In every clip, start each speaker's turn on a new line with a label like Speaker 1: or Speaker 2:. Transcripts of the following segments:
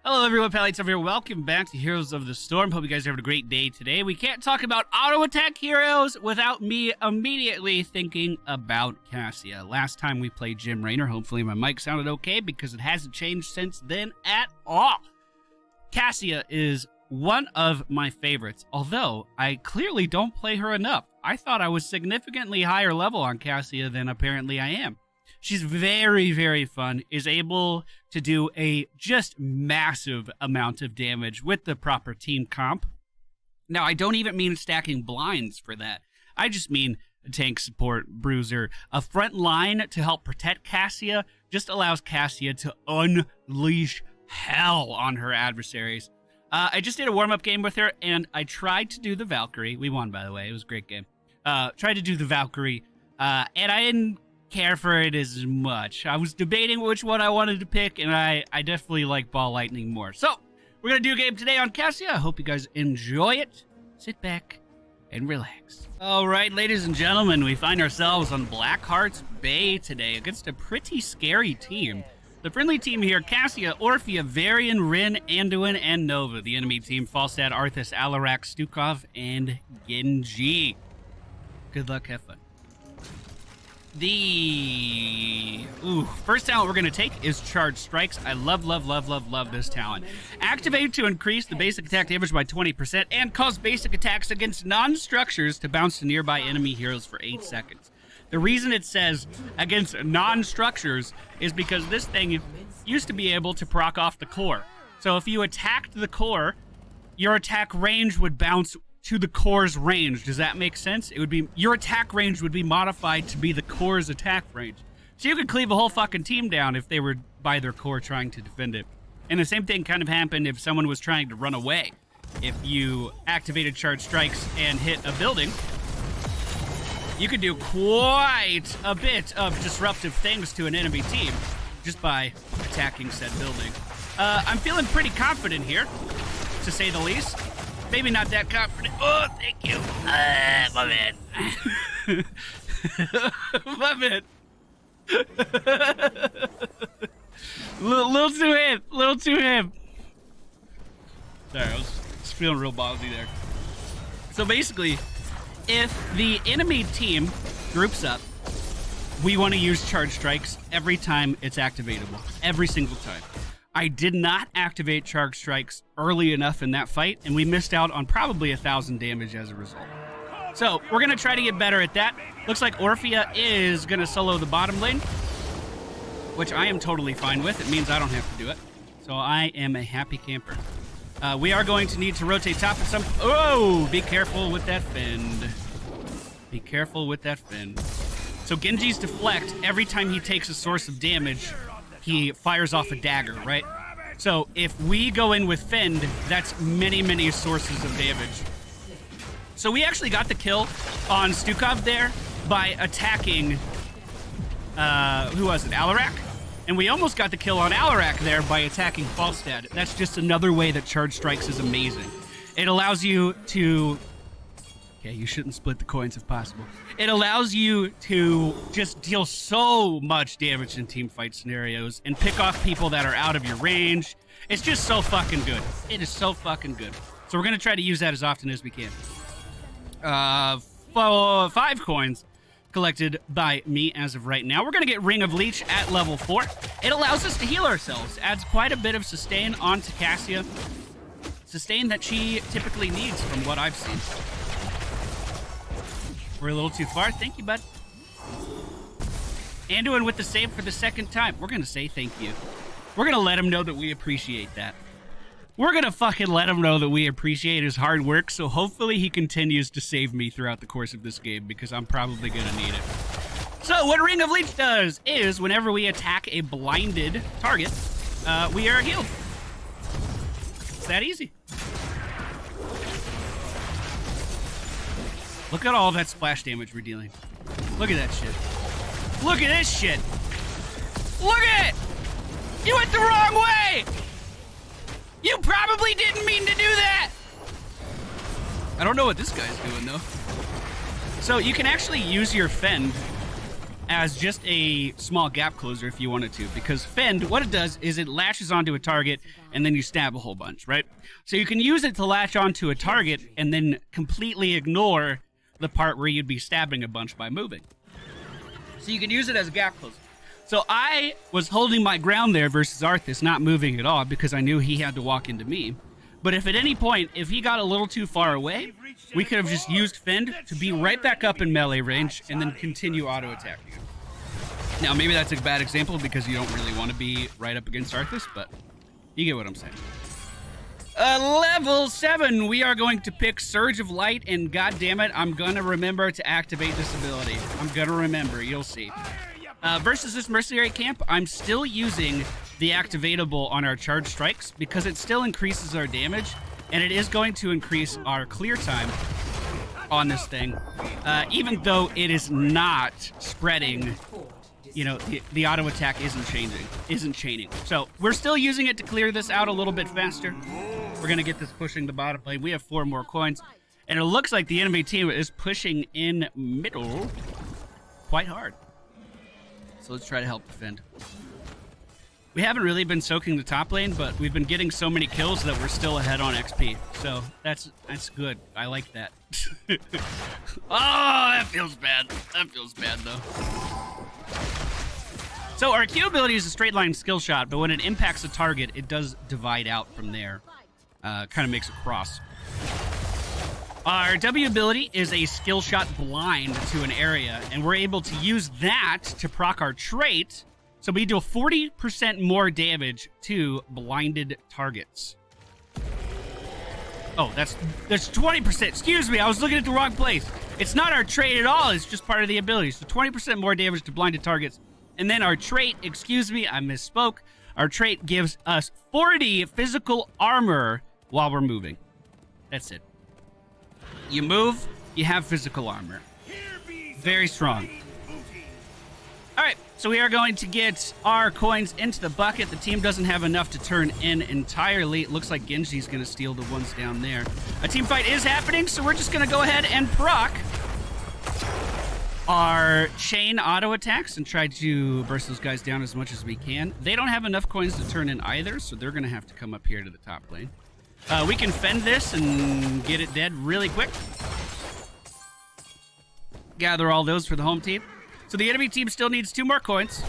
Speaker 1: Hello everyone, Pallytime here. Welcome back to Heroes of the Storm. Hope you guys are having a great day today. We can't talk about auto attack heroes without me immediately thinking about Cassia. Last time we played Jim Raynor, hopefully my mic sounded okay because it hasn't changed since then at all. Cassia is one of my favorites, although I clearly don't play her enough. I thought I was significantly higher level on Cassia than apparently I am. She's very, very fun, is able to do a just massive amount of damage with the proper team comp. Now, I don't even mean stacking blinds for that. I just mean a tank support, bruiser. A front line to help protect Cassia just allows Cassia to unleash hell on her adversaries. I just did a warm-up game with her, and I tried to do the Valkyrie. We won, by the way. It was a great game. Tried to do the Valkyrie, and I didn't care for it as much. I was debating which one I wanted to pick, and I definitely like Ball Lightning more. So, we're going to do a game today on Cassia. I hope you guys enjoy it. Sit back and relax. All right, ladies and gentlemen, we find ourselves on Blackheart's Bay today against a pretty scary team. The friendly team here, Cassia, Orphea, Varian, Rin, Anduin, and Nova. The enemy team, Falstad, Arthas, Alarak, Stukov, and Genji. Good luck, have fun. First talent we're going to take is Charge Strikes. I love this talent. Activate to increase the basic attack damage by 20% and cause basic attacks against non-structures to bounce to nearby enemy heroes for 8 seconds. The reason it says against non-structures is because this thing used to be able to proc off the core. So if you attacked the core, your attack range would bounce to the core's range. Does that make sense? It would be, your attack range would be modified to be the core's attack range. So you could cleave a whole fucking team down if they were by their core trying to defend it. And the same thing kind of happened if someone was trying to run away. If you activated Charge Strikes and hit a building, you could do quite a bit of disruptive things to an enemy team just by attacking said building. I'm feeling pretty confident here, to say the least. Maybe not that confident. Oh, thank you. My man. My man. Little too him. Little too him. Sorry, I was just feeling real ballsy there. So basically, if the enemy team groups up, we want to use Charge Strikes every time it's activatable. Every single time. I did not activate Charge Strikes early enough in that fight, and we missed out on probably 1,000 damage as a result. So, we're going to try to get better at that. Looks like Orphea is going to solo the bottom lane, which I am totally fine with. It means I don't have to do it. So, I am a happy camper. We are going to need to rotate top at some... Oh! Be careful with that fend. Be careful with that fend. So, Genji's deflect, every time he takes a source of damage, he fires off a dagger, right? So if we go in with Fend, that's many sources of damage. So we actually got the kill on Stukov there by attacking, who was it, Alarak? And we almost got the kill on Alarak there by attacking Falstad. That's just another way that Charge Strikes is amazing. It allows you to... Okay, you shouldn't split the coins if possible. It allows you to just deal so much damage in team fight scenarios and pick off people that are out of your range. It's just so fucking good. It is so fucking good. So we're going to try to use that as often as we can. 5 coins collected by me as of right now. We're going to get Ring of Leech at level 4. It allows us to heal ourselves. Adds quite a bit of sustain onto Cassia. Sustain that she typically needs from what I've seen. We're a little too far. Thank you, bud. Anduin with the save for the second time. We're going to say thank you. We're going to let him know that we appreciate that. We're going to fucking let him know that we appreciate his hard work, so hopefully he continues to save me throughout the course of this game, because I'm probably going to need it. So, what Ring of Leech does is, whenever we attack a blinded target, we are healed. It's that easy. Look at all that splash damage we're dealing. Look at that shit. Look at this shit. Look at it! You went the wrong way! You probably didn't mean to do that! I don't know what this guy's doing, though. So you can actually use your Fend as just a small gap closer if you wanted to, because Fend, what it does is it latches onto a target and then you stab a whole bunch, right? So you can use it to latch onto a target and then completely ignore the part where you'd be stabbing a bunch by moving. So you can use it as a gap closer. So I was holding my ground there versus Arthas, not moving at all because I knew he had to walk into me. But if at any point, if he got a little too far away, we could have just used Fend to be right back up in melee range and then continue auto-attacking him. Now, maybe that's a bad example because you don't really want to be right up against Arthas, but you get what I'm saying. Level 7, we are going to pick Surge of Light, and goddammit, I'm gonna remember to activate this ability. I'm gonna remember, you'll see. Versus this Mercenary Camp, I'm still using the activatable on our charge strikes because it still increases our damage, and it is going to increase our clear time on this thing, even though it is not spreading. You know, the auto attack isn't chaining. So we're still using it to clear this out a little bit faster. We're gonna get this pushing the bottom lane. We have 4 more coins, and it looks like the enemy team is pushing in middle quite hard. So let's try to help defend. We haven't really been soaking the top lane, but we've been getting so many kills that we're still ahead on XP. So that's good. I like that. Oh, that feels bad. That feels bad though. So our Q ability is a straight line skill shot, but when it impacts a target, it does divide out from there. Kind of makes a cross. Our W ability is a skill shot blind to an area, and we're able to use that to proc our trait, so we do 40% more damage to blinded targets. Oh, that's 20%. Excuse me, I was looking at the wrong place. It's not our trait at all, it's just part of the ability. So 20% more damage to blinded targets. And then our trait, excuse me, I misspoke. Our trait gives us 40 physical armor while we're moving. That's it. You move, you have physical armor. Very strong. All right, so we are going to get our coins into the bucket. The team doesn't have enough to turn in entirely. It looks like Genji's going to steal the ones down there. A team fight is happening, so we're just going to go ahead and proc our chain auto attacks and try to burst those guys down as much as we can. They don't have enough coins to turn in either, so they're going to have to come up here to the top lane. We can fend this and get it dead really quick. Gather all those for the home team. So the enemy team still needs 2 more coins,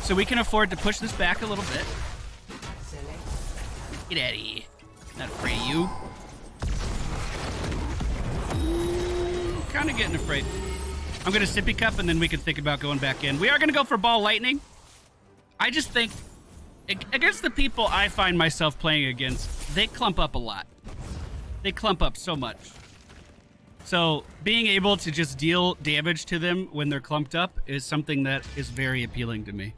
Speaker 1: so we can afford to push this back a little bit. Get out of here. Not afraid of you. Kind of getting afraid. I'm going to sippy cup, and then we can think about going back in. We are going to go for ball lightning. I just think, against the people I find myself playing against, they clump up a lot. They clump up so much. So being able to just deal damage to them when they're clumped up is something that is very appealing to me.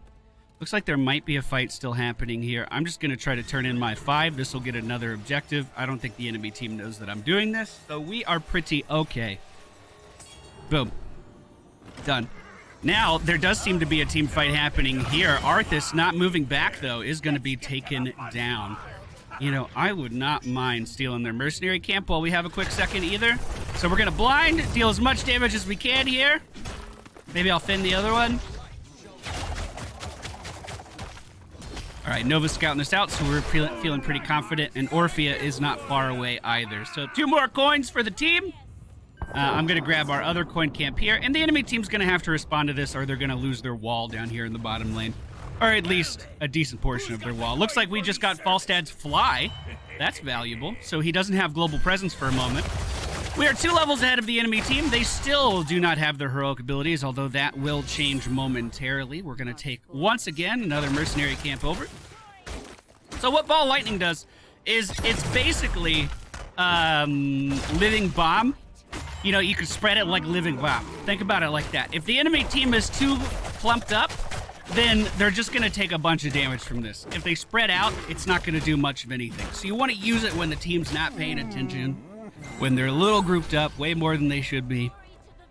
Speaker 1: Looks like there might be a fight still happening here. I'm just going to try to turn in my 5. This will get another objective. I don't think the enemy team knows that I'm doing this, so we are pretty okay. Boom. Done. Now, there does seem to be a team fight happening here. Arthas, not moving back, though, is going to be taken down. You know, I would not mind stealing their mercenary camp while we have a quick second either. So we're going to blind, deal as much damage as we can here. Maybe I'll fend the other one. All right, Nova's scouting this out, so we're feeling pretty confident, and Orphea is not far away either. So 2 more coins for the team. I'm going to grab our other coin camp here, and the enemy team's going to have to respond to this, or they're going to lose their wall down here in the bottom lane. Or at least a decent portion of their wall. Looks like we just got Falstad's Fly. That's valuable. So he doesn't have global presence for a moment. We are 2 levels ahead of the enemy team. They still do not have their heroic abilities, although that will change momentarily. We're going to take, once again, another mercenary camp over. So what Ball Lightning does is it's basically Living Bomb. You know, you can spread it like Living Bomb. Think about it like that. If the enemy team is too clumped up, then they're just going to take a bunch of damage from this. If they spread out, it's not going to do much of anything. So you want to use it when the team's not paying attention, when they're a little grouped up, way more than they should be,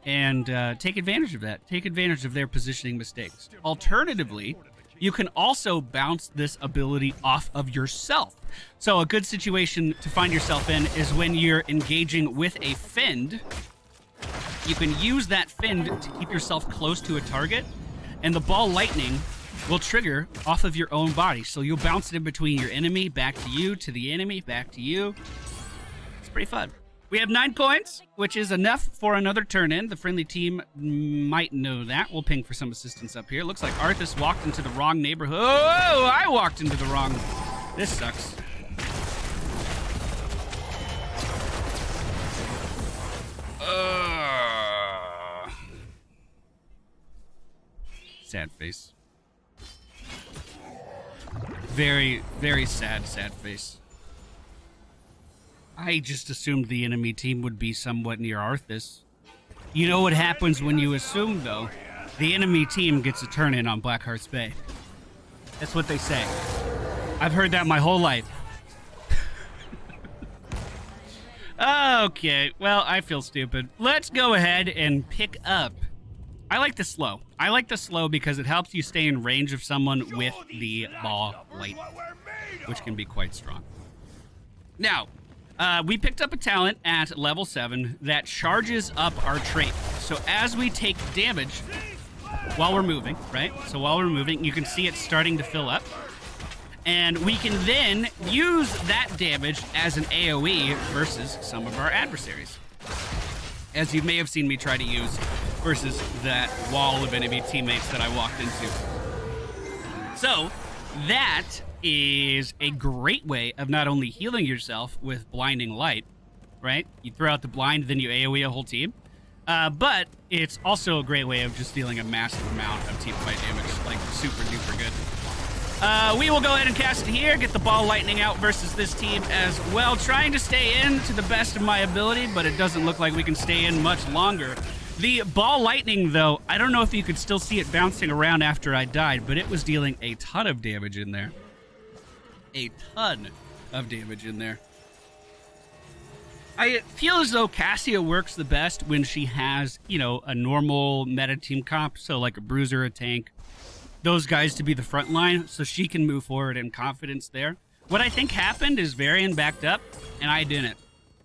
Speaker 1: and take advantage of that. Take advantage of their positioning mistakes. Alternatively, you can also bounce this ability off of yourself. So a good situation to find yourself in is when you're engaging with a fend. You can use that fend to keep yourself close to a target, and the ball lightning will trigger off of your own body. So you'll bounce it in between your enemy, back to you, to the enemy, back to you. It's pretty fun. We have 9 coins, which is enough for another turn in. The friendly team might know that. We'll ping for some assistance up here. Looks like Arthas walked into the wrong neighborhood. Oh, I walked into the wrong. This sucks. Sad face. Very, very sad face. I just assumed the enemy team would be somewhat near Arthas. You know what happens when you assume, though? The enemy team gets a turn-in on Blackheart's Bay. That's what they say. I've heard that my whole life. Okay, well, I feel stupid. Let's go ahead and pick up. I like the slow. I like the slow because it helps you stay in range of someone with the ball light, which can be quite strong. Now, we picked up a talent at level 7 that charges up our trait. So as we take damage while we're moving, right? So while we're moving, you can see it starting to fill up. And we can then use that damage as an AoE versus some of our adversaries, as you may have seen me try to use versus that wall of enemy teammates that I walked into. So that is a great way of not only healing yourself with blinding light, right? You throw out the blind, then you AoE a whole team. But it's also a great way of just dealing a massive amount of team fight damage, like super duper good. We will go ahead and cast it here, get the ball lightning out versus this team as well. Trying to stay in to the best of my ability, but it doesn't look like we can stay in much longer. The ball lightning, though, I don't know if you could still see it bouncing around after I died, but it was dealing a ton of damage in there. A ton of damage in there. I feel as though Cassia works the best when she has, you know, a normal meta team comp, so like a bruiser, a tank, those guys to be the front line, so she can move forward in confidence there. What I think happened is Varian backed up, and I didn't.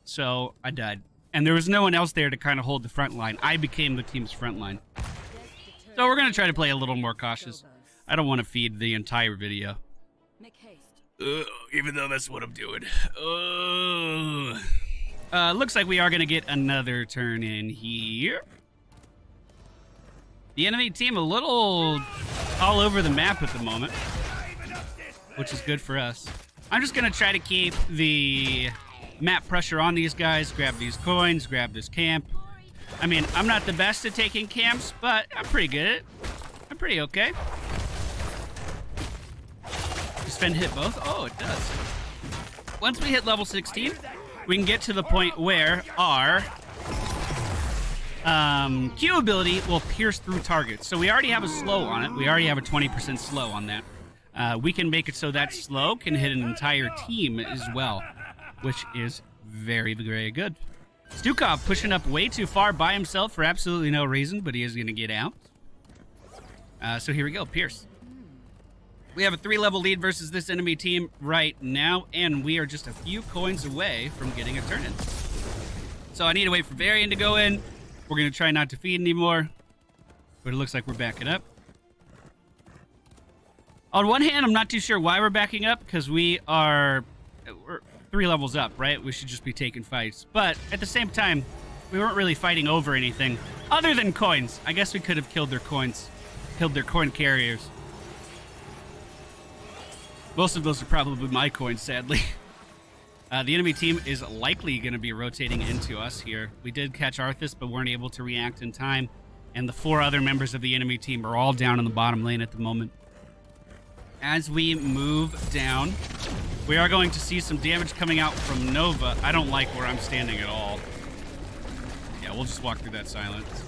Speaker 1: So I died. And there was no one else there to kind of hold the front line. I became the team's front line. So we're going to try to play a little more cautious. I don't want to feed the entire video. Even though that's what I'm doing. Looks like we are going to get another turn in here. The enemy team a little all over the map at the moment, which is good for us. I'm just going to try to keep the map pressure on these guys, grab these coins, grab this camp. I mean, I'm not the best at taking camps, but I'm pretty good at it. I'm pretty okay. Does Fend hit both? Oh, it does. Once we hit level 16, we can get to the point where our Q ability will pierce through targets. So we already have a slow on it. We already have a 20% slow on that. We can make it so that slow can hit an entire team as well, which is very, very good. Stukov pushing up way too far by himself for absolutely no reason, but he is going to get out. So here we go, Pierce. We have a 3-level lead versus this enemy team right now, and we are just a few coins away from getting a turn-in. So I need to wait for Varian to go in. We're going to try not to feed anymore, but it looks like we're backing up. On one hand, I'm not too sure why we're backing up, because we're 3 levels up, right? We should just be taking fights. But at the same time, we weren't really fighting over anything other than coins. I guess we could have killed their coins, killed their coin carriers. Most of those are probably my coins, sadly. The enemy team is likely going to be rotating into us here. We did catch Arthas, but weren't able to react in time. And the 4 other members of the enemy team are all down in the bottom lane at the moment. As we move down, we are going to see some damage coming out from Nova. I don't like where I'm standing at all. Yeah, we'll just walk through that silence.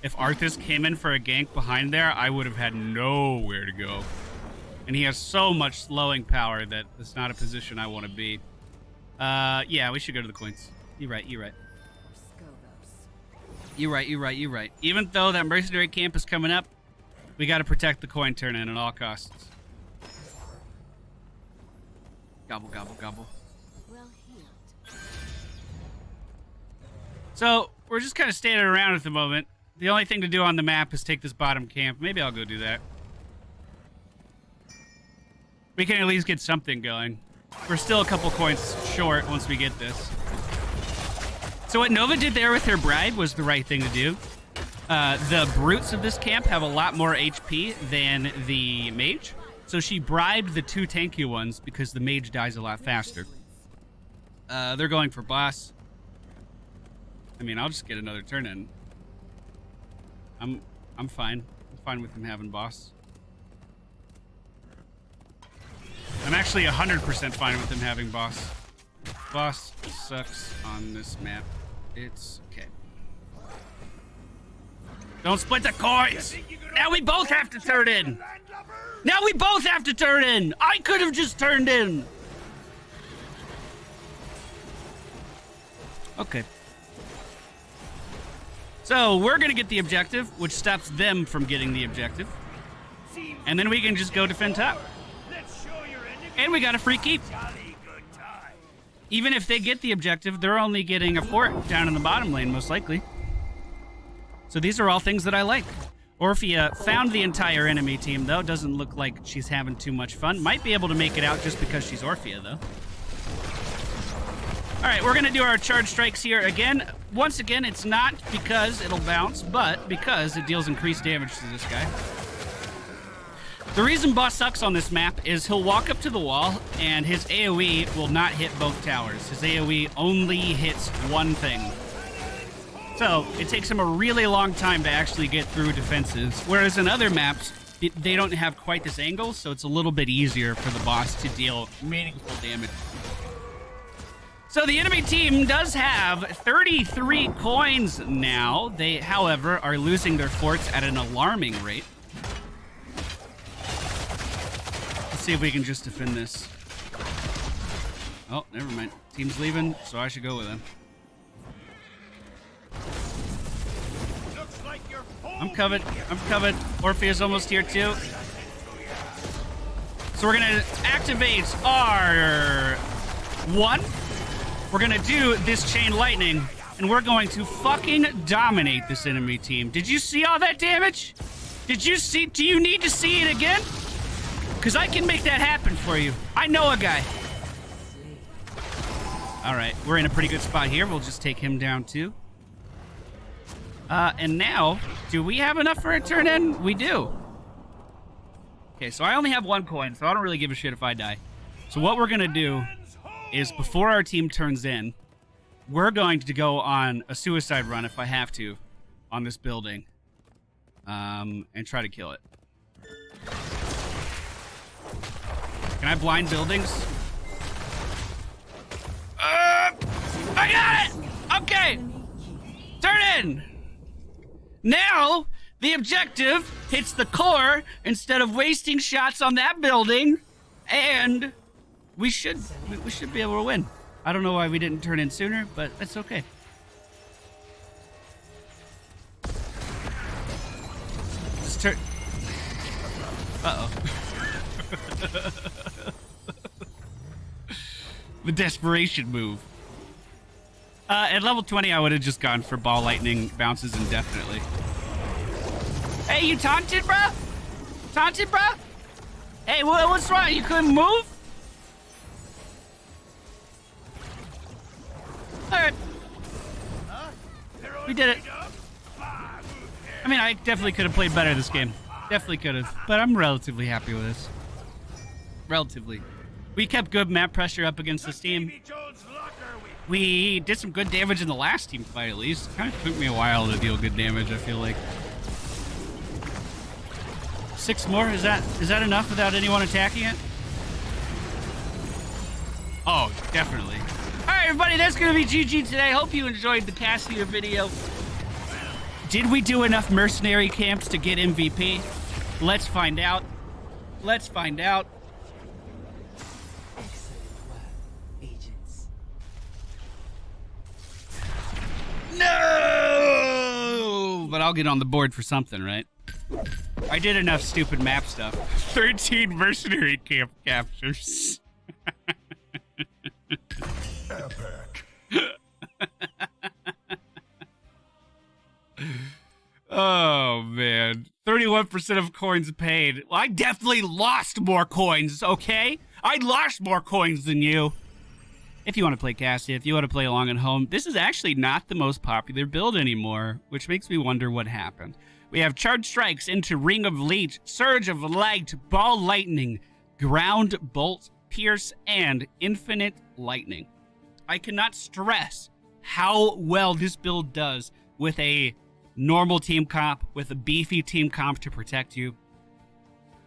Speaker 1: If Arthas came in for a gank behind there, I would have had nowhere to go. And he has so much slowing power that it's not a position I want to be. Yeah, we should go to the coins. You're right. You're right. Even though that mercenary camp is coming up, we got to protect the coin turn-in at all costs. Gobble, gobble, gobble. So, we're just kind of standing around at the moment. The only thing to do on the map is take this bottom camp. Maybe I'll go do that. We can at least get something going. We're still a couple coins short once we get this. So what Nova did there with her bribe was the right thing to do. The brutes of this camp have a lot more HP than the mage. So she bribed the 2 tanky ones because the mage dies a lot faster. They're going for boss. I mean, I'll just get another turn in. I'm fine. I'm fine with him having boss. I'm actually 100% fine with him having boss. Boss sucks on this map. It's okay. Don't split the coins! Now we both have to turn in! Now we both have to turn in! I could have just turned in! Okay. So, we're gonna get the objective, which stops them from getting the objective. And then we can just go defend top. And we got a free keep. Even if they get the objective, they're only getting a fort down in the bottom lane, most likely. So these are all things that I like. Orphea found the entire enemy team, though. Doesn't look like she's having too much fun. Might be able to make it out just because she's Orphea, though. All right, we're going to do our charge strikes here again. Once again, it's not because it'll bounce, but because it deals increased damage to this guy. The reason boss sucks on this map is he'll walk up to the wall, and his AoE will not hit both towers. His AoE only hits one thing. So it takes him a really long time to actually get through defenses, whereas in other maps, they don't have quite this angle, so it's a little bit easier for the boss to deal meaningful damage. So the enemy team does have 33 coins now. They, however, are losing their forts at an alarming rate. Let's see if we can just defend this. Oh, never mind. Team's leaving, so I should go with them. I'm covered. I'm covered. Orphea's almost here too. So we're gonna activate our 1. We're gonna do this chain lightning, and we're going to fucking dominate this enemy team. Did you see all that damage? Did you see? Do you need to see it again? Because I can make that happen for you. I know a guy. All right, we're in a pretty good spot here. We'll just take him down too. And now, do we have enough for a turn in? We do. Okay, so I only have 1 coin, so I don't really give a shit if I die. So what we're gonna do is before our team turns in, we're going to go on a suicide run if I have to on this building and try to kill it. Can I blind buildings? I got it! Okay! Turn in! Now, the objective hits the core instead of wasting shots on that building, and we should be able to win. I don't know why we didn't turn in sooner, but that's okay. Just turn. Uh-oh. The desperation move. At level 20, I would have just gone for ball lightning bounces indefinitely. Hey, you taunted, bro? Taunted, bro? Hey, what's wrong? You couldn't move? Alright. We did it. I mean, I definitely could have played better this game. Definitely could have. But I'm relatively happy with this. Relatively. We kept good map pressure up against this team. We did some good damage in the last team fight, at least. It kind of took me a while to deal good damage, I feel like. 6 more? Is that enough without anyone attacking it? Oh, definitely. Alright, everybody, that's going to be GG today. Hope you enjoyed the Cassia video. Did we do enough mercenary camps to get MVP? Let's find out. Let's find out. No! But I'll get on the board for something, right? I did enough stupid map stuff. 13 mercenary camp captures. Epic. 91% of coins paid. Well, I definitely lost more coins, okay? I lost more coins than you. If you want to play Cassia, if you want to play along at home, this is actually not the most popular build anymore, which makes me wonder what happened. We have Charge Strikes into Ring of Leech, Surge of Light, Ball Lightning, Ground Bolt, Pierce, and Infinite Lightning. I cannot stress how well this build does with a normal team comp, with a beefy team comp to protect you.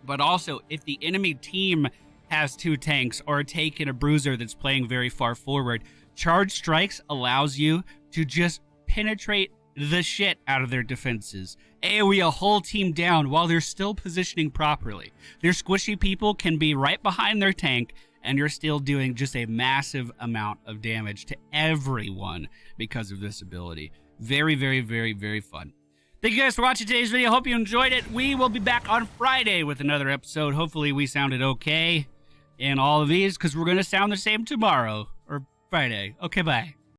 Speaker 1: But also, if the enemy team has 2 tanks or a tank and a bruiser that's playing very far forward, Charge Strikes allows you to just penetrate the shit out of their defenses. AoE a whole team down while they're still positioning properly. Their squishy people can be right behind their tank, and you're still doing just a massive amount of damage to everyone because of this ability. Very, very, very, very fun. Thank you guys for watching today's video. Hope you enjoyed it. We will be back on Friday with another episode. Hopefully we sounded okay in all of these, because we're going to sound the same tomorrow or Friday. Okay, bye.